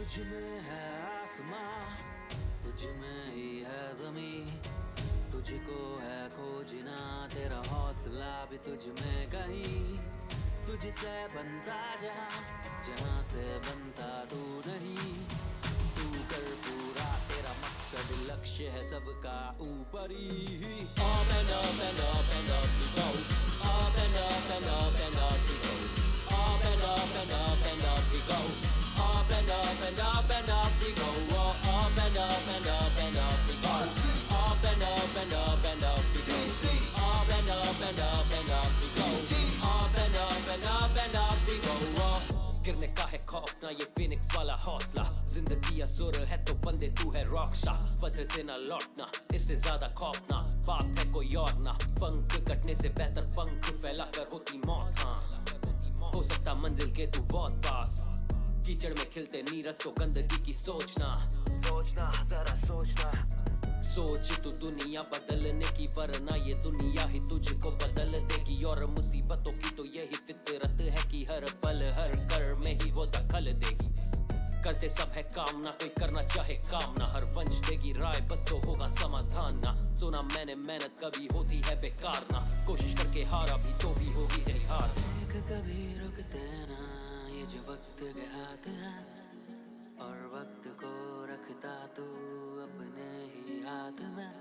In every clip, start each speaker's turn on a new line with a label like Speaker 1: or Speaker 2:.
Speaker 1: तुझ में है आसमां, तुझ में ही है ज़मीं, तुझको है खोजना, तेरा हौसला भी तुझ में कहीं। तुझसे बनता जहां, जहां से बनता तू नहीं। तू कर पूरा, तेरा मकसद लक्ष्य है सबका ऊपरी। Up and up and up and up we go, up and up and up and up we go, up and up and up and up we go, up and up and up and up we go, up and up and up and up we go, up and up and up and up we go, up and up and up and up we go, up and up and up and up we go. गिरने का है खौफ ना, ये Phoenix वाला हौसला। जिंदगी असुर है तो बंदे तू है रॉकस्टार। पत्थर से ना लौटना, इससे ज्यादा खौफ ना। बात है कोई और ना, पंख कटने से बेहतर पंख फैला कर होती मौत। हाँ, हो सकता मंजिल के तू बहुत पास। कीचड़ में खिलते नीरस को गंदगी की सोचना, सोचना जरा सोचना। सोच तू दुनिया बदलने की, वरना ये दुनिया ही तुझको बदल देगी। और मुसीबतों की तो यही फितरत है कि हर पल हर कर में ही वो दखल देगी। करते सब है काम ना, कोई करना चाहे काम ना। हर वंश देगी राय, बस तो होगा समाधान ना। सुना मैंने मेहनत कभी होती है बेकार ना। कोशिश करके हारा भी तो भी होगी तेरी हार। कभी रुकते ना, ये जो वक्त के हाथ है, और वक्त को रखता तू अपने ही हाथ में।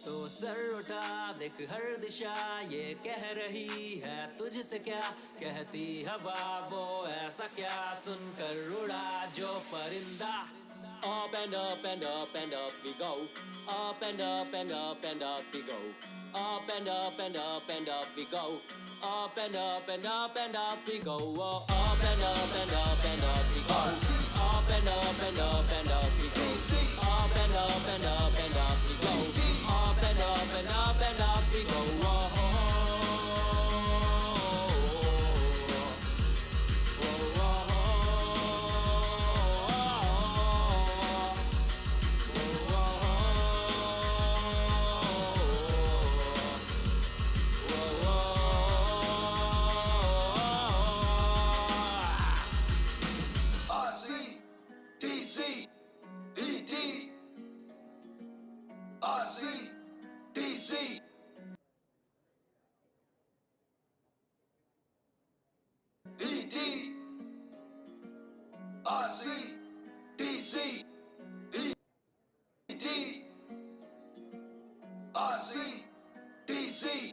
Speaker 1: तो सर उठा देख हर दिशा ये कह रही है तुझसे, क्या कहती हवा वो ऐसा क्या सुनकर उड़ा जो परिंदा। Up and up and up and up we go, up and up and up and up we go, up and up and up and up we go, up and up and up and up we go, up and up and up and up we go, up and up and up and up we go, up and up and up and up we go, up and up and up and up we go. RC-TCET. RC-TCET. RC-TCET.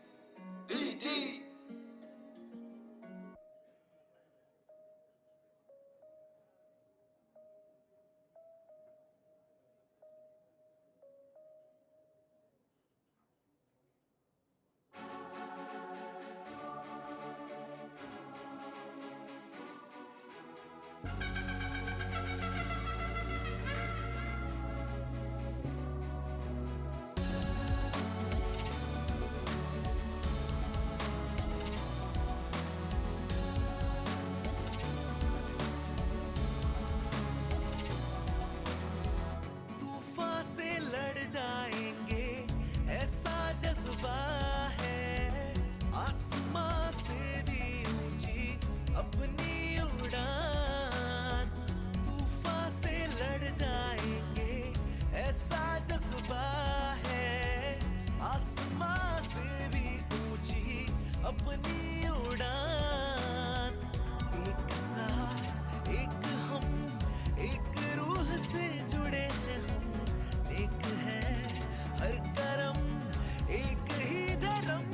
Speaker 2: जाएंगे ऐसा जज्बा है, आसमां से भी ऊंची अपनी उड़ान। तूफान से लड़ जाएंगे ऐसा जज्बा है, आसमां से भी ऊंची अपनी उड़ान। एक साथ एक हम, एक रूह से जुड़े हैं हम। एक है हर करम, एक ही धर्म।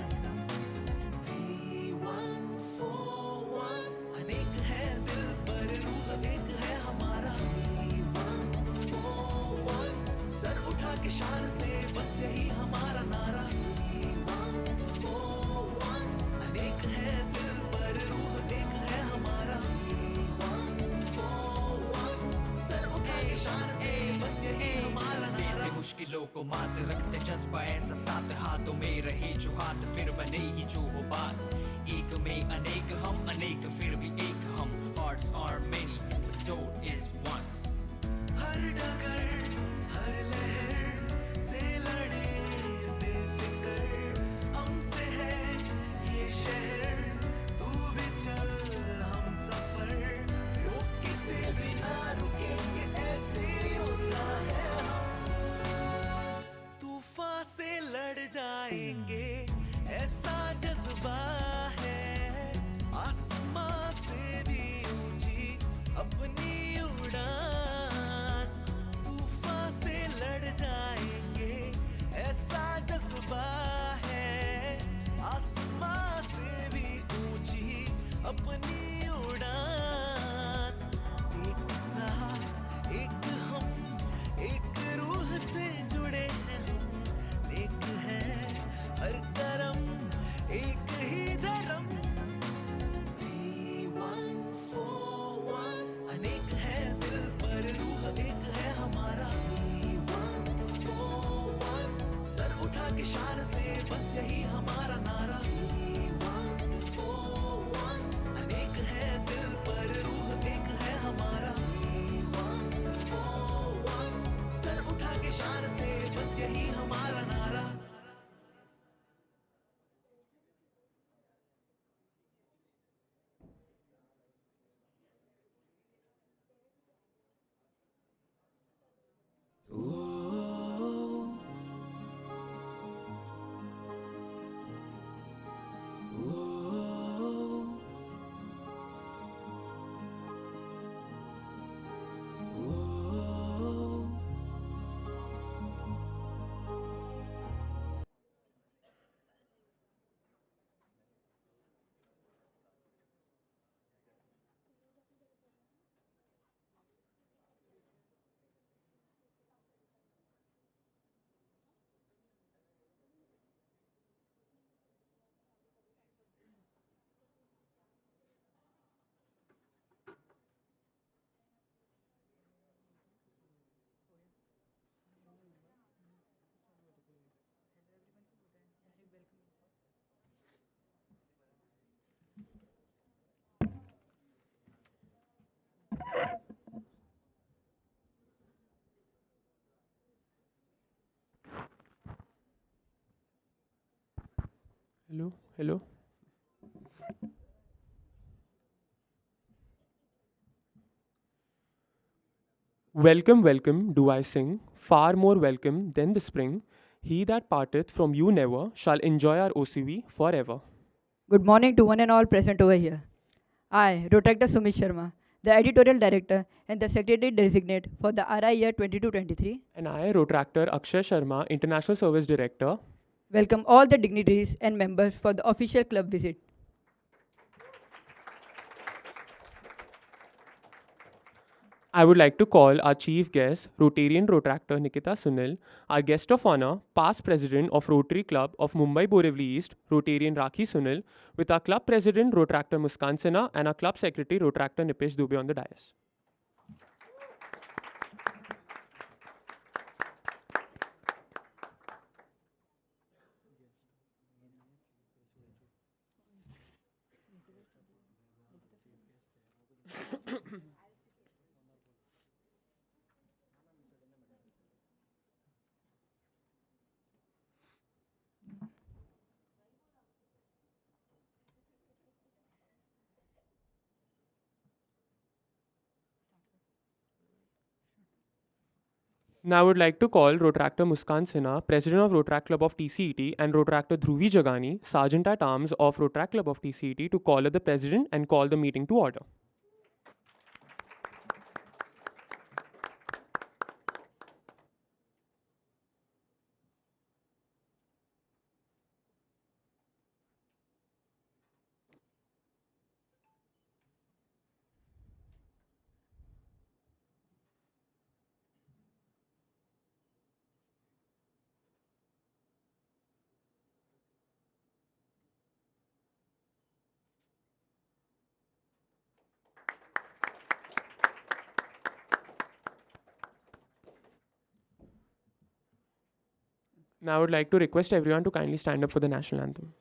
Speaker 2: 3-1-4-1 अनेक है दिल पर रूह एक है हमारा। 3-1-4-1 सर उठा के शान से बस यही हमारा नारा। 3-1-4-1 अनेक है दिल पर रूह एक है हमारा। 3-1-4-1 सर उठा के शान से बस यही हमारा नारा।
Speaker 3: मुश्किलों को मात रखते जज्बा ऐसा साथ, हाथों में रहे जो हाथ फिर बने ही जो हो बात। एक में अनेक हम, अनेक फिर भी एक हम। Hearts are many, but soul is one.
Speaker 2: हर डगर हर लहर से लड़े बेफिक्र हमसे है ये शहर। तू भी चल हम सफर, रोके से बिना रुके जाएंगे, ऐसा जज्बा है। आसमां से भी ऊंची अपनी उड़ान, तूफान से लड़ जाएंगे, ऐसा जज्बा है। आसमां से भी ऊंची अपनी उड़ान, एक साथ एक हम, एक रूह से जुड़े हैं हम, एक है हर करम, एक ही धर्म। V141 अनेक है दिल पर रूह एक है हमारा। V141 सर उठा के शान से बस यही हमारा नारा। V141 अनेक है दिल पर रूह एक है हमारा। V141 सर उठा के शान से बस यही हमारा नारा।
Speaker 4: Hello, hello. Welcome, welcome, do I sing, far more welcome than the spring. He that parteth from you never shall enjoy our OCV forever.
Speaker 5: Good morning to one and all present over here. I, Rotractor Sumit Sharma, the editorial director and the secretary designate for the RI year 22-23,
Speaker 4: And I, Rotractor Akshay Sharma, International Service Director,
Speaker 5: welcome all the dignitaries and members for the official club visit.
Speaker 4: I would like to call our chief guest, Rotarian Rotractor Nikita Sunil, our guest of honor, past president of Rotary Club of Mumbai Borivali East, Rotarian Rakhi Sunil, with our club president, Rotractor Muskan Sinha, and our club secretary, Rotractor Nipesh Dubey on the dais. Now I would like to call Rotractor Muskan Sinha, President of Rotrac Club of TCET, and Rotractor Dhruvi Jagani, Sergeant at Arms of Rotrac Club of TCET, to call her the President and call the meeting to order. Now I would like to request everyone to kindly stand up for the national anthem.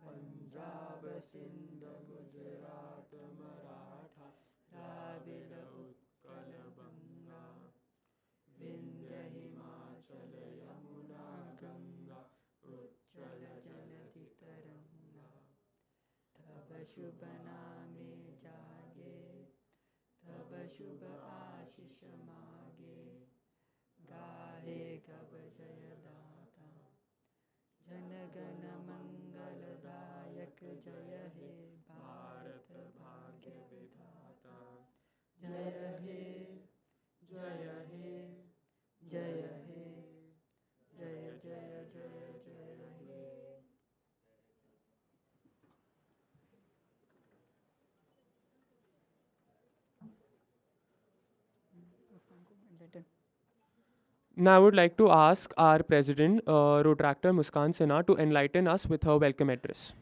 Speaker 4: Punjab Sindh Gujarat Maratha
Speaker 5: शुभ नामे जागे, तब शुभ आशीष मागे, गाहे कब जय दाता, जन गण मंगलदायक, जय हे भारत भाग्य विधाता। जय हे, जय हे, जय हे, जय जय जय जय हे।
Speaker 4: Now I would like to ask our president, Rotractor Muskan Sinha, to enlighten us with her welcome address.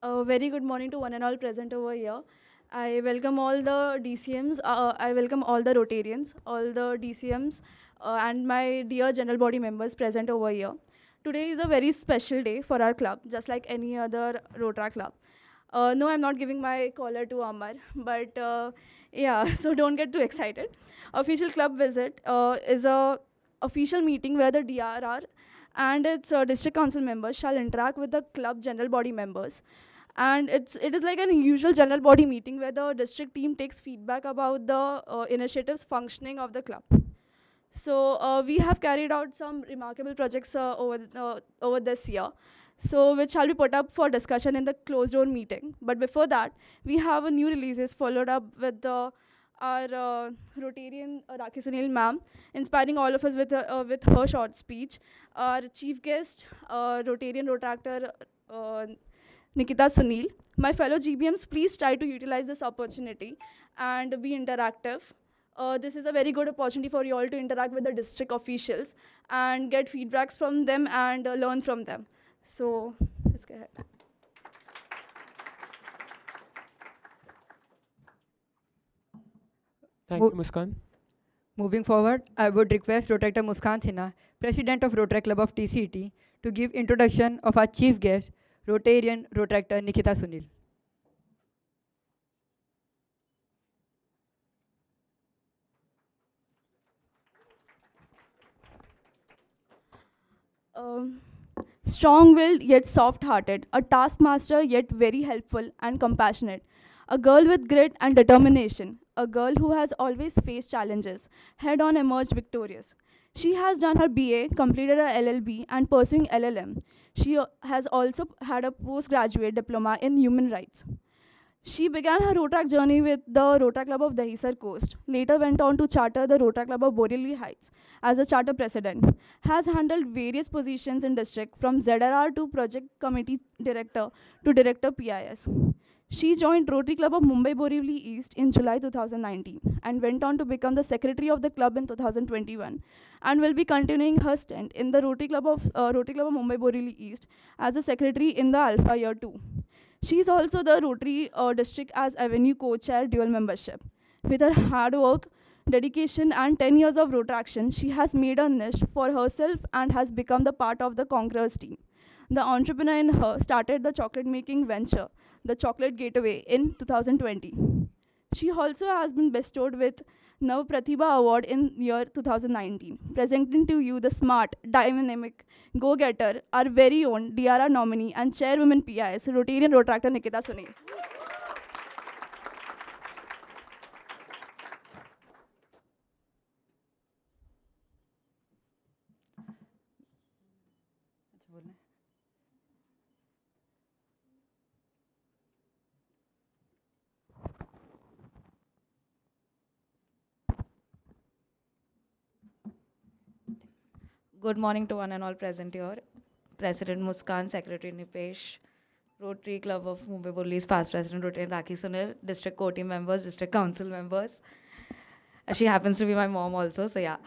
Speaker 6: A very good morning to one and all present over here. I welcome all the DCMs, I welcome all the Rotarians, all the DCMs, and my dear general body members present over here. Today is a very special day for our club, just like any other Rotary club. No, I'm not giving my collar to Amar, but yeah, so don't get too excited. Official club visit is a official meeting where the DRR and its district council members shall interact with the club general body members. And it is like an usual general body meeting where the district team takes feedback about the initiatives functioning of the club. So we have carried out some remarkable projects over this year, so which shall be put up for discussion in the closed door meeting. But before that, we have a new releases followed up with our Rotarian Rakhi Sunil ma'am, inspiring all of us with her short speech. Our chief guest, Rotarian Rotractor Nikita Sunil. My fellow GBMs, please try to utilize this opportunity and be interactive. This is a very good opportunity for you all to interact with the district officials and get feedbacks from them and learn from them. So let's go ahead.
Speaker 4: Thank
Speaker 5: Mo-
Speaker 4: you, Muskan.
Speaker 5: Moving forward, I would request Rotractor Muskan Sinha, President of Rotary Club of TCET, to give introduction of our chief guest, Rotarian Rotractor Nikita Sunil.
Speaker 6: Um, Strong-willed yet soft-hearted, a taskmaster yet very helpful and compassionate, a girl with grit and determination, a girl who has always faced challenges, head-on emerged victorious. She has done her BA, completed her LLB, and pursuing LLM. She has also had a postgraduate diploma in human rights. She began her Rotrac journey with the Rotrac Club of Dahisar Coast, later went on to charter the Rotrac Club of Borivali Heights as a charter president, has handled various positions in district from ZRR to project committee director to director PIS. She joined Rotary Club of Mumbai Borivali East in July 2019 and went on to become the secretary of the club in 2021 and will be continuing her stint in the Rotary Club of Mumbai Borivali East as a secretary in the Alpha Year 2. She is also the Rotary District as Avenue Co-Chair dual membership. With her hard work, dedication and 10 years of Rotraction, she has made a niche for herself and has become the part of the Conquerors team. The entrepreneur in her started the chocolate making venture, the Chocolate Gateway, in 2020. She also has been bestowed with Nav Pratibha Award in year 2019, presenting to you the smart, dynamic, go-getter, our very own DRR nominee and chairwoman PIS, Rotarian Rotractor Nikita Sunil.
Speaker 7: Good morning to one and all present here. President Muskan, Secretary Nipesh, Rotary Club of Mumbai Borivali, past President Rotary Rakhi Sunil, District Core Team members, District Council members. She happens to be my mom also, so yeah.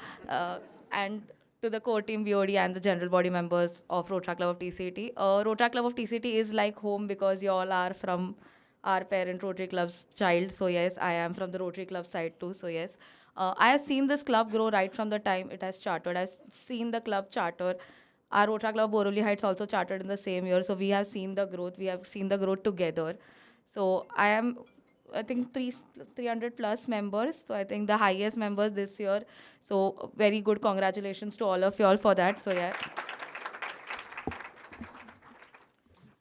Speaker 7: And to the core team BOD and the general body members of Rotary Club of TCT. Rotary Club of TCT is like home because you all are from our parent Rotary Club's child. So yes, I am from the Rotary Club side too. So yes, I have seen this club grow right from the time it has chartered. I've seen the club charter. Our Rotary Club Borivali Heights also chartered in the same year. So we have seen the growth. We have seen the growth together. So I am I think 300 plus members. So I think the highest members this year. So very good. Congratulations to all of you all for that. So yeah.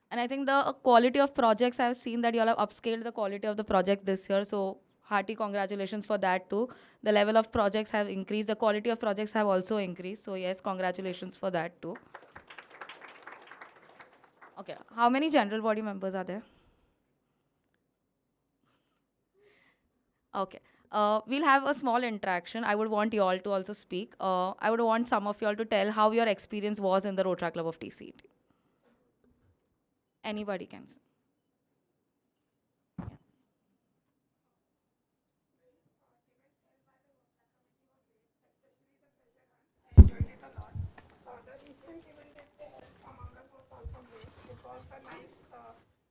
Speaker 7: And I think the quality of projects, I've seen that you all have upscaled the quality of the project this year. So hearty congratulations for that too. The level of projects have increased. The quality of projects have also increased. So yes, congratulations for that too. Okay, how many general body members are there? Okay. We'll have a small interaction. I would want you all to also speak. I would want some of you all to tell how your experience was in the Rotary Club of TCET. Anybody can.
Speaker 8: Enjoyed it a lot. The recent event that they held among us was also great. It was a nice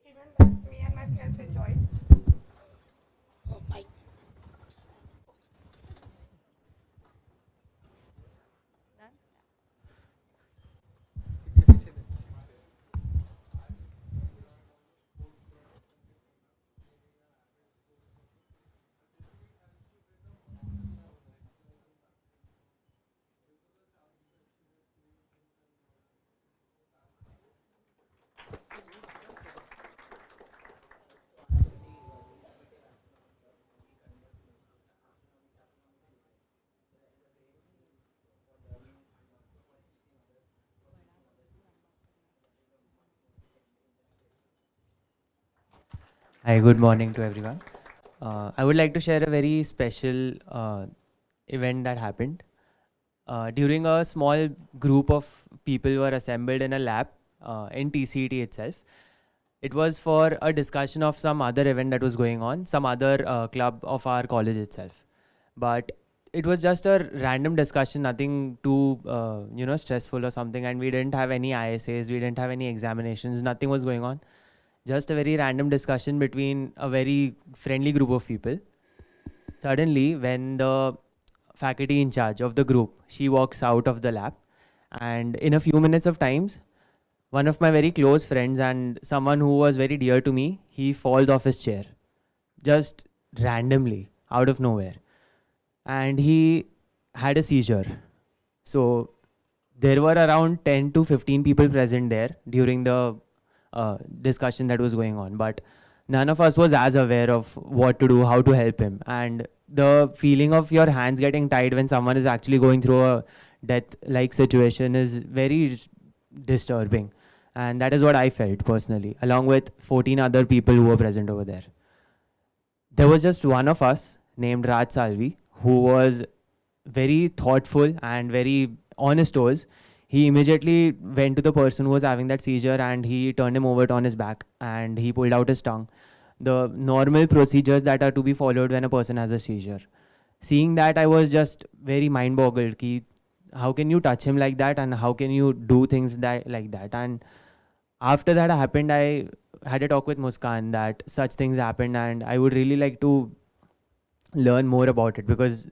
Speaker 8: event that me and my friends enjoyed. Oh my.
Speaker 9: Hi, good morning to everyone. I would like to share a very special event that happened. During a small group of people were assembled in a lab in TCET itself. It was for a discussion of some other event that was going on, some other club of our college itself. But it was just a random discussion, nothing too stressful or something, and we didn't have any ISAs, we didn't have any examinations, nothing was going on. Just a very random discussion between a very friendly group of people. Suddenly, when the faculty in charge of the group, she walks out of the lab, and in a few minutes of times, one of my very close friends and someone who was very dear to me, he falls off his chair, just randomly, out of nowhere. And he had a seizure. So there were around 10 to 15 people present there during the discussion that was going on, but none of us was as aware of what to do, how to help him. And the feeling of your hands getting tied when someone is actually going through a death-like situation is very disturbing. And that is what I felt personally, along with 14 other people who were present over there. There was just one of us named Raj Salvi, who was very thoughtful and very honest to us. He immediately went to the person who was having that seizure and he turned him over on his back and he pulled out his tongue. The normal procedures that are to be followed when a person has a seizure. Seeing that, I was just very mind boggled. How can you touch him like that and how can you do things like that? And after that happened, I had a talk with Muskan that such things happened and I would really like to learn more about it, because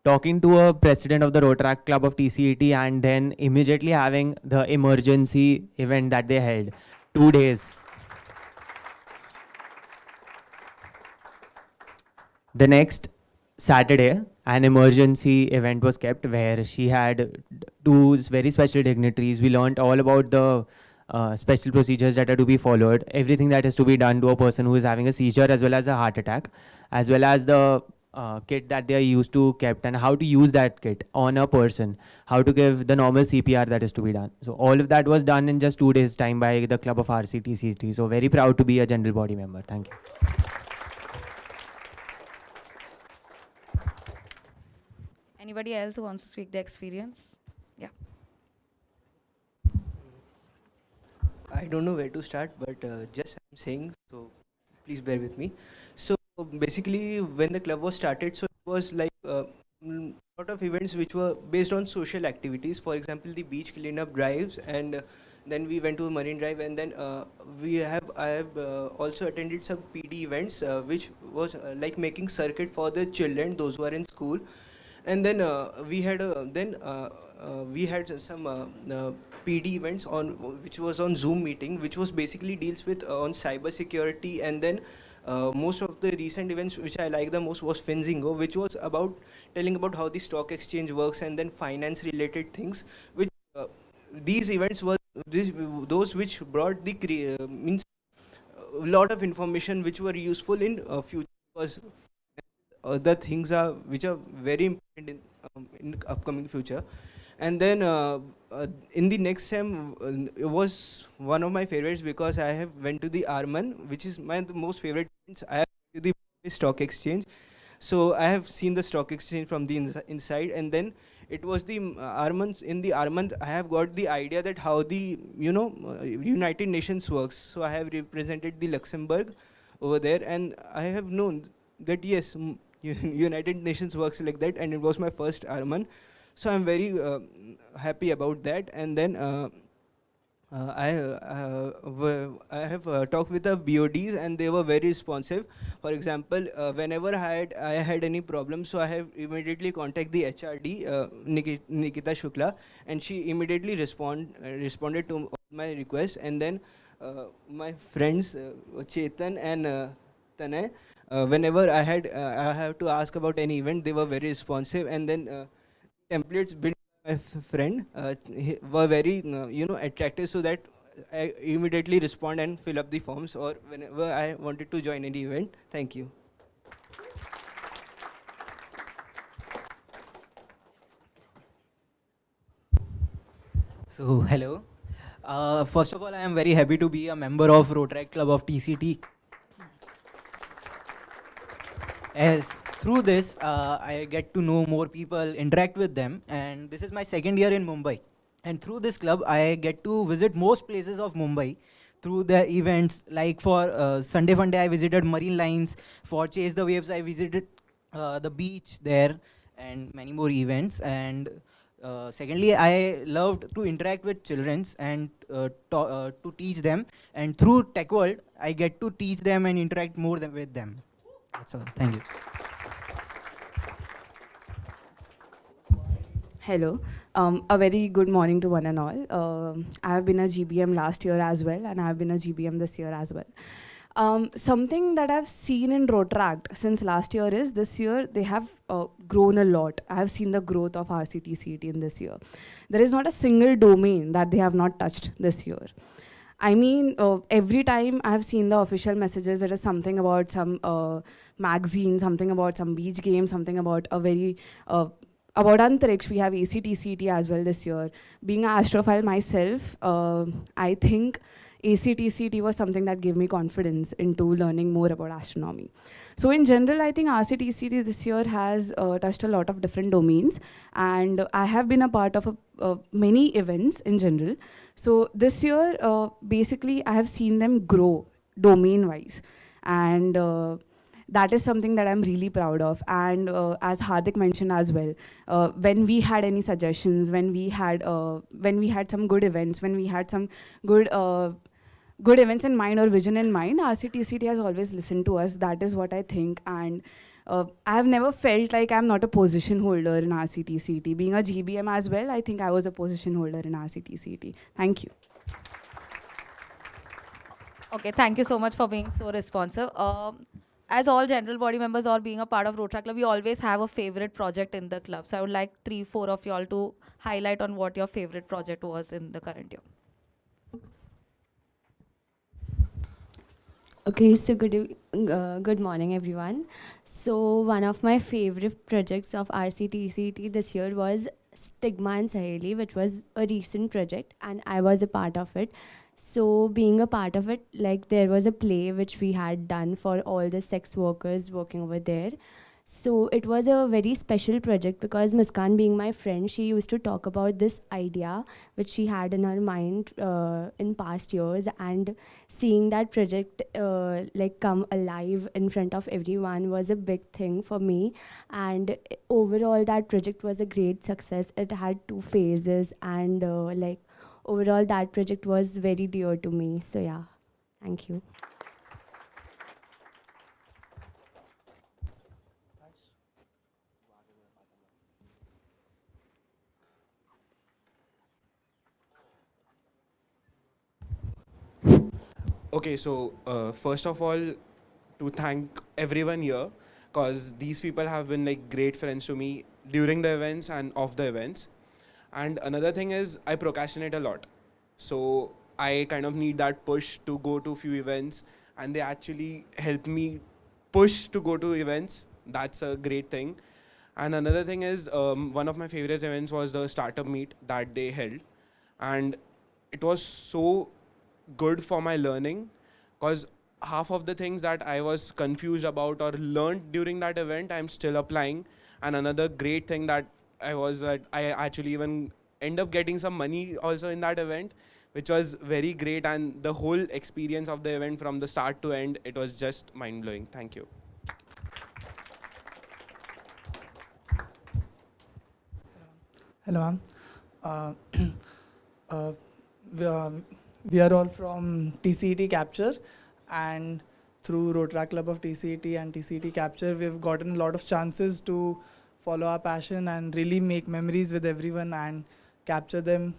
Speaker 9: talking to a president of the Rotary Club of TCET and then immediately having the emergency event that they held, 2 days. The next Saturday, an emergency event was kept where she had 2 very special dignitaries. We learned all about the special procedures that are to be followed, everything that is to be done to a person who is having a seizure as well as a heart attack, as well as the kit that they are used to kept and how to use that kit on a person, how to give the normal CPR that is to be done. So all of that was done in just 2 days time by the club of RC-TCET. So very proud to be a general body member. Thank you.
Speaker 7: Anybody else who wants to speak their experience? Yeah.
Speaker 10: I don't know where to start, but just I'm saying, so please bear with me. So basically, when the club was started, so it was like a lot of events which were based on social activities. For example, the beach cleanup drives, and then we went to Marine Drive, and then I have also attended some PD events, which was like making circuit for the children, those who are in school. And then we had some PD events on which was on Zoom meeting, which was basically deals with on cyber security, and then most of the recent events which I like the most was Finzingo, which was about telling about how the stock exchange works and then finance related things. Which these events were those which brought the means a lot of information which were useful in future, because other things are which are very important in upcoming future. And then in the next sem, it was one of my favorites because I have went to the Arman, which is my the most favorite. I have been to the stock exchange, so I have seen the stock exchange from the inside, and then it was the Arman. In the Arman, I have got the idea that how the United Nations works. So I have represented the Luxembourg over there, and I have known that yes, United Nations works like that, and it was my first Arman. So I'm very happy about that. And then I have talked with the BODs, and they were very responsive. For example, whenever I had any problem, so I have immediately contact the HRD, Nikita Shukla, and she immediately responded to all my requests. And then my friends Chetan and Tanay, whenever I have to ask about any event, they were very responsive. And then templates built by my friend were very attractive, so that I immediately respond and fill up the forms or whenever I wanted to join any event. Thank you.
Speaker 11: So hello. First of all, I am very happy to be a member of Rotaract Club of TCT. As through this, I get to know more people, interact with them, and this is my second year in Mumbai. And through this club, I get to visit most places of Mumbai through the events. Like for Sunday Fun Day, I visited Marine Lines. For Chase the Waves, I visited the beach there, and many more events. And secondly, I loved to interact with children and to teach them. And through Tech World, I get to teach them and interact more with them. That's all. Thank you.
Speaker 12: Hello. A very good morning to one and all. I have been a GBM last year as well, and I have been a GBM this year as well. Something that I've seen in Rotaract since last year is this year they have grown a lot. I have seen the growth of RC-TCET in this year. There is not a single domain that they have not touched this year. I mean, every time I have seen the official messages, it is something about some magazine, something about some beach game, something about a very about Antariksh. We have ACTCT as well this year. Being an astrophile myself, I think ACTCT was something that gave me confidence into learning more about astronomy. So in general, I think RCTCT this year has touched a lot of different domains, and I have been a part of many events in general. So this year, basically, I have seen them grow domain-wise, and that is something that I'm really proud of. And as Hardik mentioned as well, when we had any suggestions, when we had some good events, when we had some good events in mind or vision in mind, RCTCT has always listened to us. That is what I think. And I have never felt like I'm not a position holder in RCTCT. Being a GBM as well, I think I was a position holder in RCTCT. Thank you.
Speaker 7: Okay, thank you so much for being so responsive. As all general body members or being a part of Rotaract Club, we always have a favorite project in the club. So I would like 3-4 of y'all to highlight on what your favorite project was in the current year.
Speaker 13: Okay, so good morning, everyone. So one of my favorite projects of RC-TCET this year was Stigma and Saheli, which was a recent project, and I was a part of it. So being a part of it, like there was a play which we had done for all the sex workers working over there. So it was a very special project because Muskan, being my friend, she used to talk about this idea which she had in her mind in past years, and seeing that project like come alive in front of everyone was a big thing for me. And overall that project was a great success. It had 2 phases, and like overall that project was very dear to me. So yeah, thank you.
Speaker 14: Okay, so first of all, to thank everyone here, because these people have been like great friends to me during the events and off the events. And another thing is I procrastinate a lot. So I kind of need that push to go to few events, and they actually help me push to go to events. That's a great thing. And another thing is one of my favorite events was the startup meet that they held. And it was so good for my learning, because half of the things that I was confused about or learned during that event, I'm still applying. And another great thing that I actually even end up getting some money also in that event, which was very great. And the whole experience of the event from the start to end, it was just mind blowing. Thank you.
Speaker 15: Hello, ma'am. Uh, uh, we are all from TCET Capture, and through Rotaract Club of TCET and TCET Capture, we've gotten a lot of chances to follow our passion and really make memories with everyone and capture them.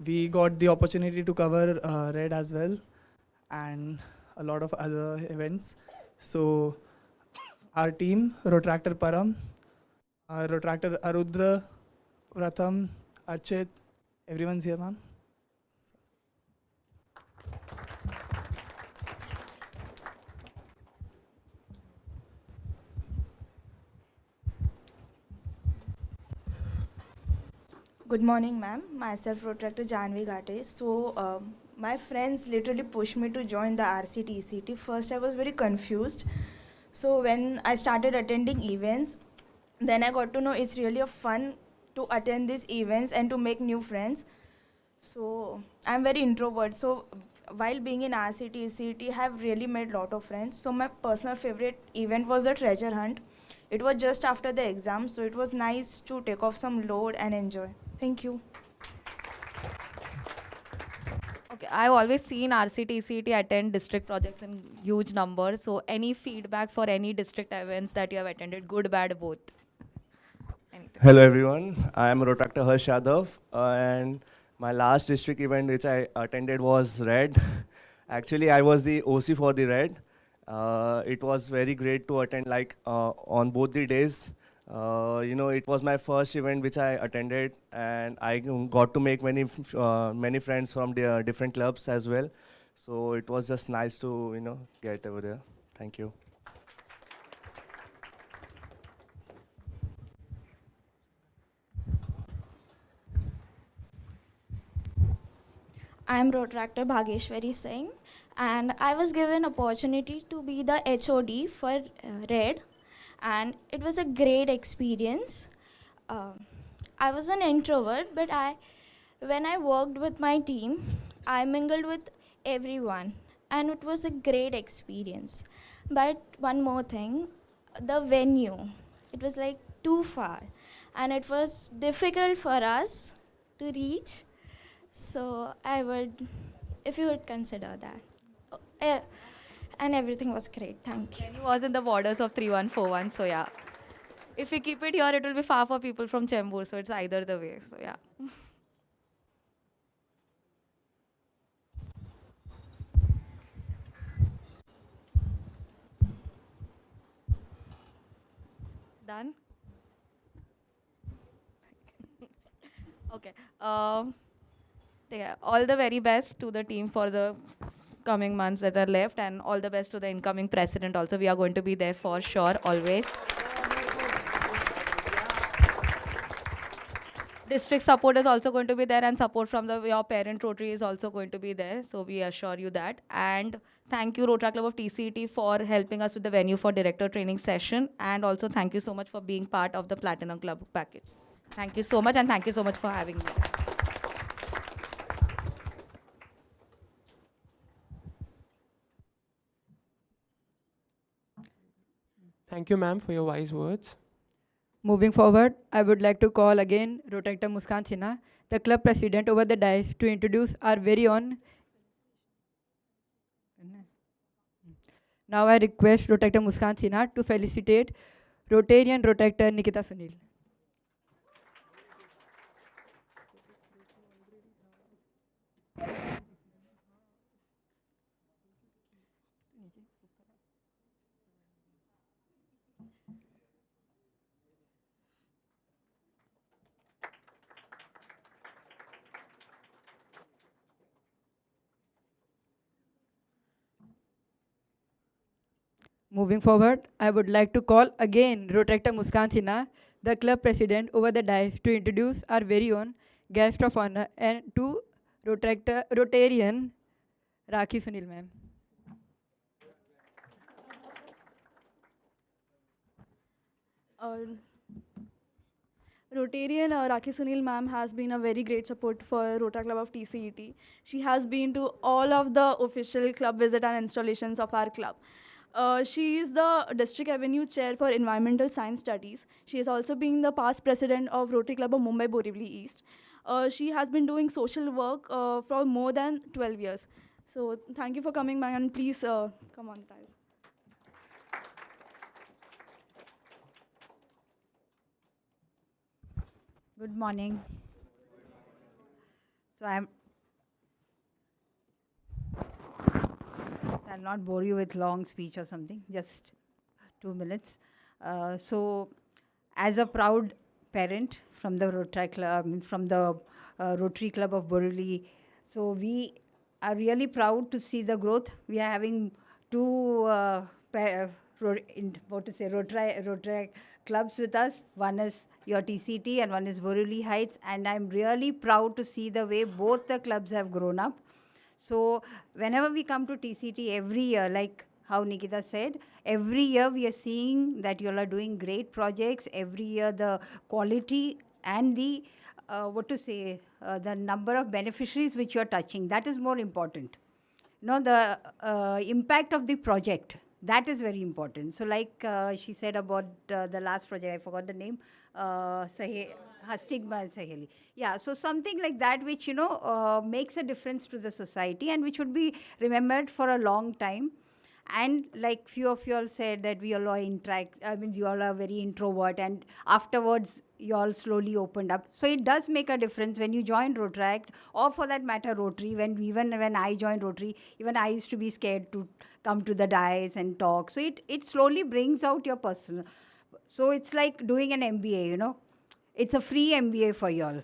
Speaker 15: We got the opportunity to cover Red as well and a lot of other events. So our team, Rotractor Param, Rotractor Arudra, Pratham, Archit, everyone's here, ma'am.
Speaker 16: Good morning, ma'am. Myself, Protractor Janvi Ghate. So, my friends literally pushed me to join the RC-TCET. First, I was very confused. So, when I started attending events, then I got to know it's really a fun to attend these events and to make new friends. So, I'm very introvert. So, while being in RC-TCET, I have really made a lot of friends. So, my personal favorite event was the treasure hunt. It was just after the exam, so it was nice to take off some load and enjoy. Thank you.
Speaker 7: Okay, I've always seen RC-TCET attend district projects in huge numbers. So any feedback for any district events that you have attended, good, bad, both? Anything.
Speaker 17: Hello everyone, I am Rotractor Harsh Yadav, and my last district event which I attended was Red. Actually, I was the OC for the Red. It was very great to attend on both the days. It was my first event which I attended, and I got to make many friends from the different clubs as well. So it was just nice to get over there. Thank you.
Speaker 18: I am Rotractor Bhageshwari Singh, and I was given opportunity to be the HOD for Red, and it was a great experience. I was an introvert, but when I worked with my team, I mingled with everyone, and it was a great experience. But one more thing, the venue, it was like too far, and it was difficult for us to reach. So I would, if you would consider that. And everything was great, thank you.
Speaker 7: Venue was in the borders of 3141, so yeah. If we keep it here, it will be far for people from Chembur, so it's either the way, so yeah. Done? Okay. Yeah, all the very best to the team for the coming months that are left, and all the best to the incoming president also. We are going to be there for sure, always. District support is also going to be there, and support from your parent Rotary is also going to be there. So we assure you that. And thank you, Rotary Club of TCET, for helping us with the venue for director training session. And also thank you so much for being part of the Platinum Club package. Thank you so much, and thank you so much for having me.
Speaker 4: Thank you, ma'am, for your wise words.
Speaker 5: Moving forward, I would like to call again Rotractor Muskan Sinha, the club president, over the dais to introduce our very own. Now I request Rotractor Muskan Sinha to felicitate Rotarian Rotractor Nikita Sunil. Moving forward, I would like to call again Rotractor Muskan Sinha, the club president, over the dais to introduce our very own guest of honor and to Rotarian Rakhi Sunil ma'am.
Speaker 6: Uh, Rotarian Rakhi Sunil ma'am has been a very great support for Rotary Club of TCET. She has been to all of the official club visit and installations of our club. She is the District Avenue Chair for Environmental Science Studies. She has also been the past president of Rotary Club of Mumbai Borivali East. She has been doing social work for more than 12 years. So thank you for coming, ma'am, and please come on, guys.
Speaker 19: Good morning. So I'll not bore you with long speech or something, just 2 minutes. So as a proud parent from the Rotary Club, from the Rotary Club of Borivali, so we are really proud to see the growth. We are having two Rotary clubs with us. One is your TCT and one is Borivali Heights, and I'm really proud to see the way both the clubs have grown up. So whenever we come to TCT every year, like how Nikita said, every year we are seeing that you all are doing great projects. Every year the quality and the the number of beneficiaries which you're touching, that is more important. The impact of the project, that is very important. So like she said about the last project, I forgot the name, Stigma and Saheli. Yeah, so something like that which, makes a difference to the society and which would be remembered for a long time. And like few of you all said that we all are you all are very introvert, and afterwards you all slowly opened up. So it does make a difference when you join Rotaract, or for that matter Rotary. Even when I joined Rotary, even I used to be scared to come to the dais and talk. So it slowly brings out your personal. So it's like doing an MBA, It's a free MBA for you all.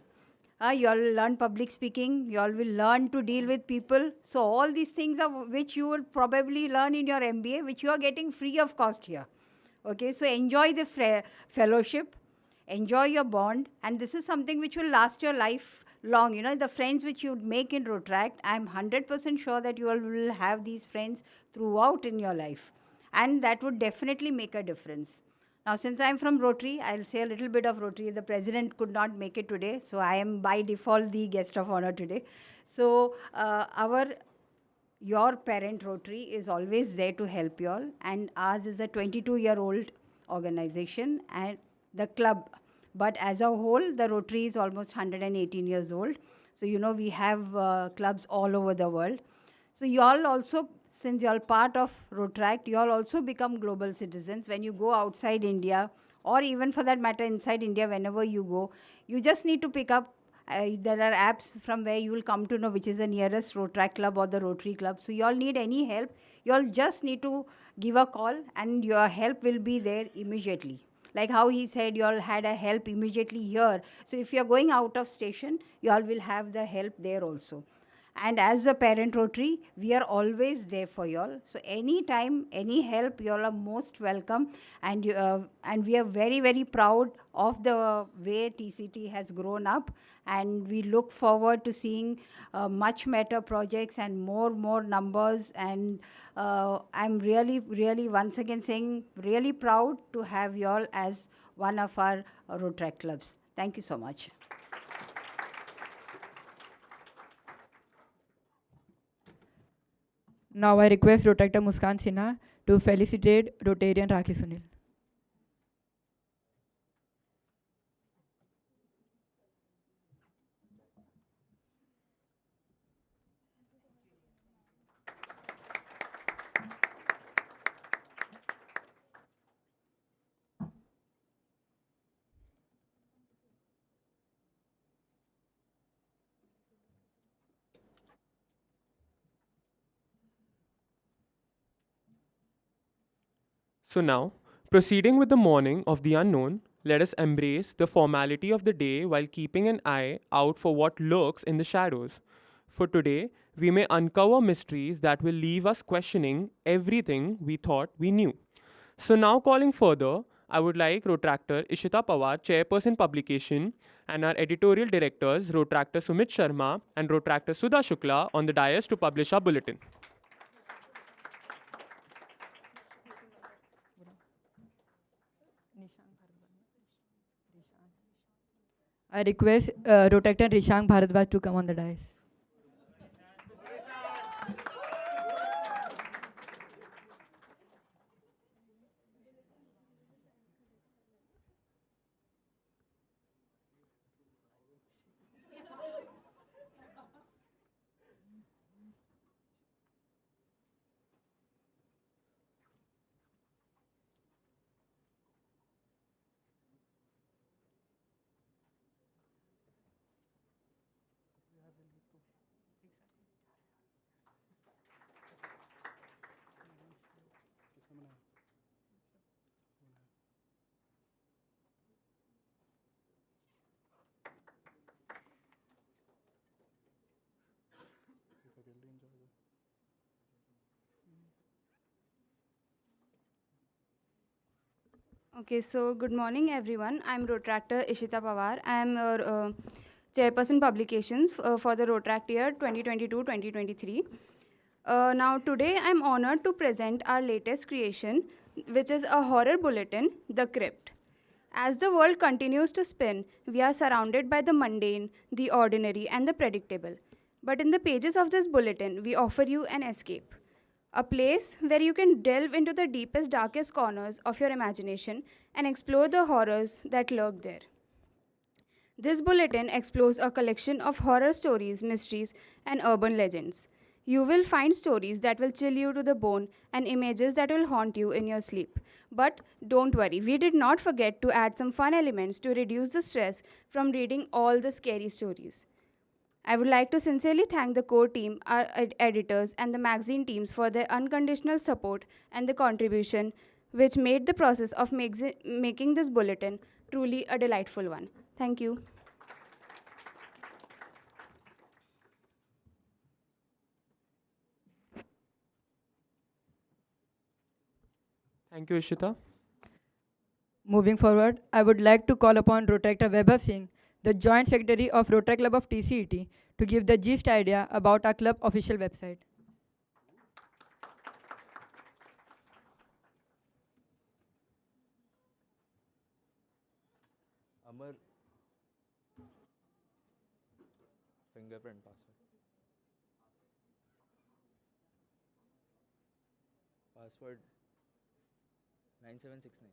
Speaker 19: You all will learn public speaking, you all will learn to deal with people. So all these things are which you will probably learn in your MBA, which you are getting free of cost here. Okay, so enjoy the fellowship, enjoy your bond, and this is something which will last your life long. The friends which you make in Rotaract, I'm 100% sure that you all will have these friends throughout in your life. And that would definitely make a difference. Now, since I'm from Rotary, I'll say a little bit of Rotary. The president could not make it today, so I am by default the guest of honor today. So your parent Rotary is always there to help you all, and ours is a 22-year-old organization and the club. But as a whole, the Rotary is almost 118 years old. So, we have clubs all over the world. So you all also, since you're part of Rotaract, you all also become global citizens. When you go outside India, or even for that matter inside India, whenever you go, you just need to pick up, there are apps from where you will come to know which is the nearest Rotaract club or the Rotary club. So you all need any help, you all just need to give a call and your help will be there immediately. Like how he said, you all had a help immediately here. So if you're going out of station, you all will have the help there also. And as a parent Rotary, we are always there for you all. So anytime, any help, you all are most welcome. And we are very, very proud of the way TCT has grown up. And we look forward to seeing much better projects and more numbers. And I'm really, really, once again saying, really proud to have you all as one of our Rotary clubs. Thank you so much.
Speaker 5: Now I request Rotractor Muskan Sinha to felicitate Rotarian Rakhi Sunil.
Speaker 4: So now, proceeding with the mourning of the unknown, let us embrace the formality of the day while keeping an eye out for what lurks in the shadows. For today, we may uncover mysteries that will leave us questioning everything we thought we knew. So now calling further, I would like Rotractor Ishita Pawar, Chairperson Publication, and our editorial directors, Rotractor Sumit Sharma and Rotractor Sudha Shukla, on the dais to publish our bulletin.
Speaker 5: I request Rotractor Rishang Bharadwaj to come on the dais.
Speaker 20: Okay, so good morning everyone. I'm Rotractor Ishita Pawar. I'm Chairperson Publications for the Rotract year 2022-2023. Now today I'm honored to present our latest creation, which is a horror bulletin, The Crypt. As the world continues to spin, we are surrounded by the mundane, the ordinary, and the predictable. But in the pages of this bulletin, we offer you an escape. A place where you can delve into the deepest, darkest corners of your imagination and explore the horrors that lurk there. This bulletin explores a collection of horror stories, mysteries, and urban legends. You will find stories that will chill you to the bone and images that will haunt you in your sleep. But don't worry, we did not forget to add some fun elements to reduce the stress from reading all the scary stories. I would like to sincerely thank the core team, our editors, and the magazine teams for their unconditional support and the contribution, which made the process of making this bulletin truly a delightful one. Thank you.
Speaker 4: Thank you, Ishita.
Speaker 5: Moving forward, I would like to call upon Rotractor Vaibhav Singh, the Joint Secretary of Rotary Club of TCET, to give the gist idea about our club official website.
Speaker 21: Amar, fingerprint password. Password 9769.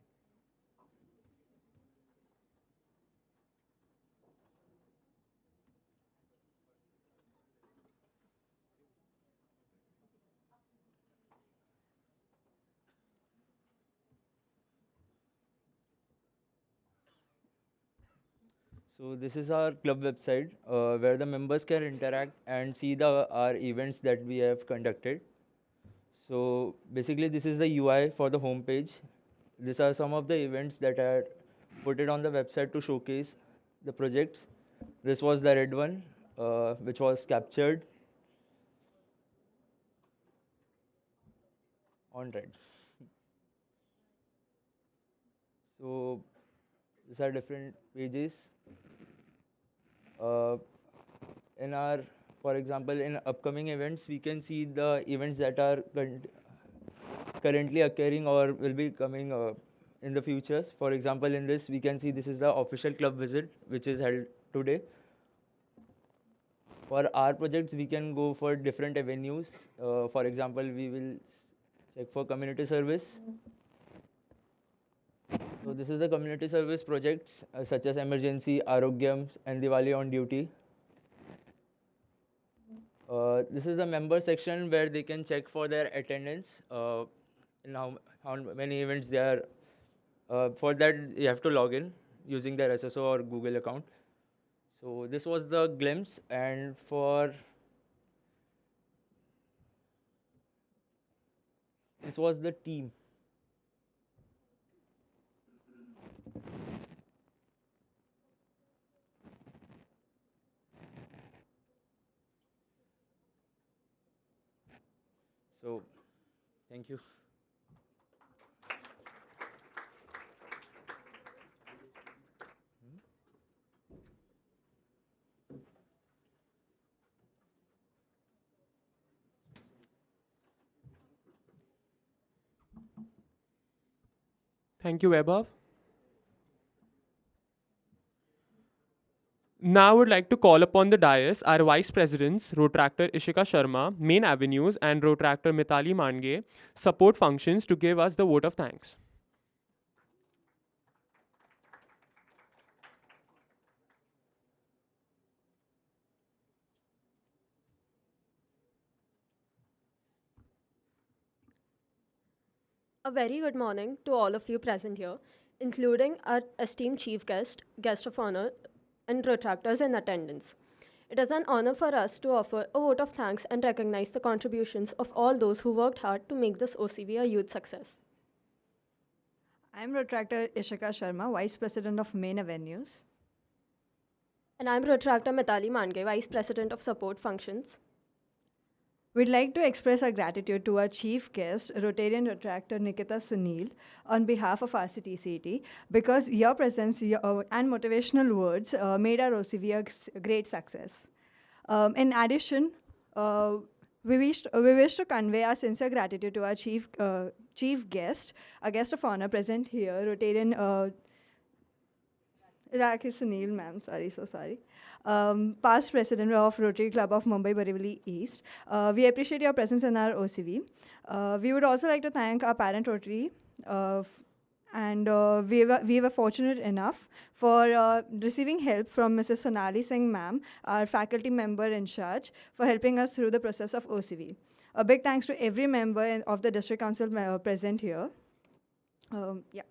Speaker 21: So this is our club website where the members can interact and see our events that we have conducted. So basically this is the UI for the homepage. These are some of the events that are put it on the website to showcase the projects. This was the red one, which was captured on red. So these are different pages. In our, for example, in upcoming events, we can see the events that are currently occurring or will be coming in the futures. For example, in this, we can see this is the official club visit, which is held today. For our projects, we can go for different avenues. For example, we will check for community service. So this is the community service projects such as emergency, Arogyam, and Diwali on duty. This is the member section where they can check for their attendance and how many events they are. For that, you have to log in using their SSO or Google account. So this was the glimpse, and this was the team. So, thank you.
Speaker 4: Thank you, Vaibhav. Now I would like to call upon the dais our Vice Presidents, Rotractor Ishika Sharma, Main Avenues, and Rotractor Mitali Mange, support functions to give us the vote of thanks.
Speaker 1: A very good morning to all of you present here, including our esteemed chief guest, guest of honor, and retractors in attendance. It is an honor for us to offer a vote of thanks and recognize the contributions of all those who worked hard to make this OCV a huge success.
Speaker 22: I'm Retractor Ishika Sharma, Vice President of Main Avenues.
Speaker 1: And I'm Retractor Mitali Mange, Vice President of Support Functions.
Speaker 22: We'd like to express our gratitude to our chief guest, Rotarian Retractor Nikita Sunil, on behalf of RC-TCET, because your presence and motivational words made our OCV a great success. In addition, we wish to convey our sincere gratitude to our chief guest, a guest of honor present here, Rotarian Rakhi Sunil, ma'am, sorry. Past president of Rotary Club of Mumbai Borivali East. We appreciate your presence in our OCV. We would also like to thank our parent Rotary, and we were fortunate enough for receiving help from Mrs. Sonali Singh, ma'am, our faculty member in charge, for helping us through the process of OCV. A big thanks to every member of the district council present here. Yeah.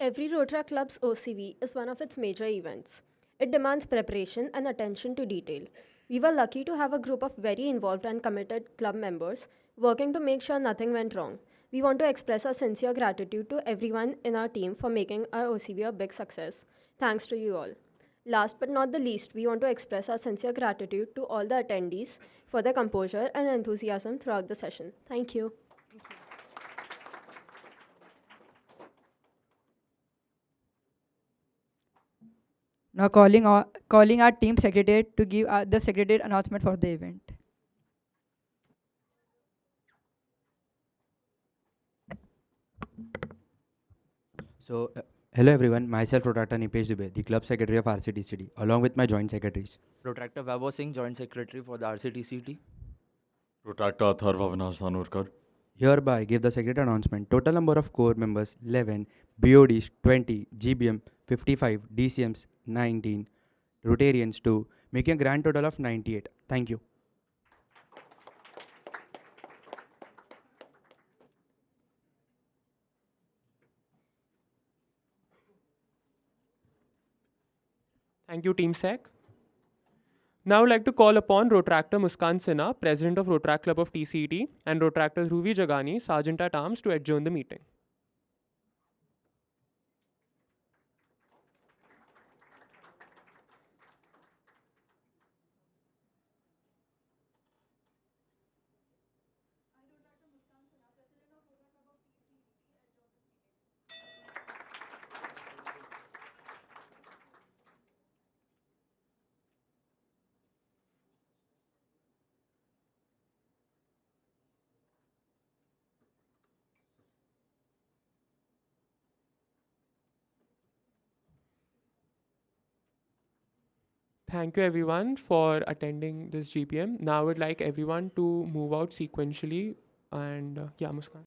Speaker 1: Every Rotary Club's OCV is one of its major events. It demands preparation and attention to detail. We were lucky to have a group of very involved and committed club members working to make sure nothing went wrong. We want to express our sincere gratitude to everyone in our team for making our OCV a big success. Thanks to you all. Last but not the least, we want to express our sincere gratitude to all the attendees for their composure and enthusiasm throughout the session. Thank you.
Speaker 5: Now calling our team secretary to give the secretary announcement for the event.
Speaker 23: So, hello everyone, myself Rotractor Nipesh Dubey, the club secretary of RC-TCET, along with my joint secretaries.
Speaker 21: Protractor Vaibhav Singh, Joint Secretary for the RC-TCET.
Speaker 24: Protractor Atharva Avinash Dhanurkar.
Speaker 23: Hereby give the secretary announcement. Total number of core members 11, BODs 20, GBM 55, DCMs 19, Rotarians 2, making a grand total of 98. Thank you.
Speaker 4: Thank you, Team Sec. Now I would like to call upon Rotractor Muskan Sinha, President of Rotract Club of TCET, and Rotractor Dhruvi Jagani, Sergeant at Arms, to adjourn the meeting. Thank you everyone for attending this GPM. Now I would like everyone to move out sequentially and yeah, Muskan.